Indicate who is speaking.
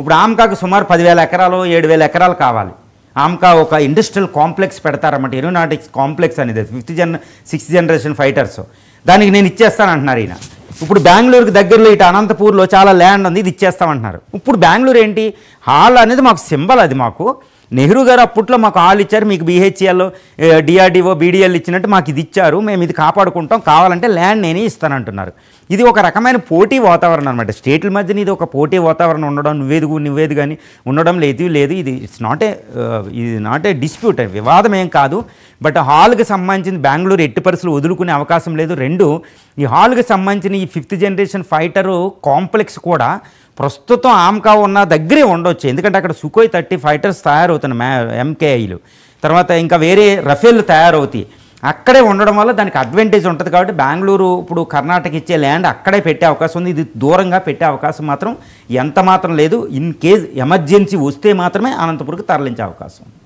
Speaker 1: ఇప్పుడు ఆమ్కాకు సుమారు 10,000 ఎకరాలు 7,000 ఎకరాలు కావాలి. ఆమ్కా ఒక ఇండస్ట్రియల్ కాంప్లెక్స్ పెడతారన్నమాట. ఏరోనాటిక్స్ కాంప్లెక్స్ అనేది 6th జనరేషన్ ఫైటర్స్. దానికి నేను ఇచ్చేస్తానంటున్నారు ఈయన. ఇప్పుడు బెంగళూరుకి దగ్గరలో ఇటు అనంతపూర్లో చాలా ల్యాండ్ ఉంది, ఇది ఇచ్చేస్తామంటున్నారు. ఇప్పుడు బెంగళూరు ఏంటి, హాల్ అనేది మాకు సింబల్. అది మాకు నెహ్రూ గారు అప్పట్లో మాకు హాల్ ఇచ్చారు, మీకు BHEL DRDO BDL ఇచ్చినట్టు మాకు ఇది ఇచ్చారు, మేము ఇది కాపాడుకుంటాం, కావాలంటే ల్యాండ్ నేనే ఇస్తానంటున్నారు. ఇది ఒక రకమైన పోటీ వాతావరణం అనమాట. స్టేట్ల మధ్యన ఇది ఒక పోటీ వాతావరణం ఉండడం, నువ్వేది కానీ ఉండడం లేదు. ఇది నాట్ ఏ డిస్ప్యూట్, వివాదం ఏం కాదు. బట్ హాల్కి సంబంధించిన బెంగళూరు ఎట్టి పరిస్థితులు వదులుకునే అవకాశం లేదు. రెండు, ఈ హాల్కి సంబంధించిన ఈ 5th జనరేషన్ ఫైటరు కాంప్లెక్స్ కూడా ప్రస్తుతం ఆమ్కా ఉన్న దగ్గరే ఉండొచ్చు. ఎందుకంటే అక్కడ Sukhoi 30 ఫైటర్స్ తయారవుతున్నాయి, MKIలు, తర్వాత ఇంకా వేరే రఫేల్ తయారవుతాయి. అక్కడే ఉండడం వల్ల దానికి అడ్వాంటేజ్ ఉంటుంది. కాబట్టి బెంగళూరు ఇప్పుడు కర్ణాటక ఇచ్చే ల్యాండ్ అక్కడే పెట్టే అవకాశం ఉంది. ఇది దూరంగా పెట్టే అవకాశం మాత్రం ఎంత మాత్రం లేదు. ఇన్ కేస్ ఎమర్జెన్సీ వస్తే మాత్రమే అనంతపురంకి తరలించే అవకాశం ఉంది.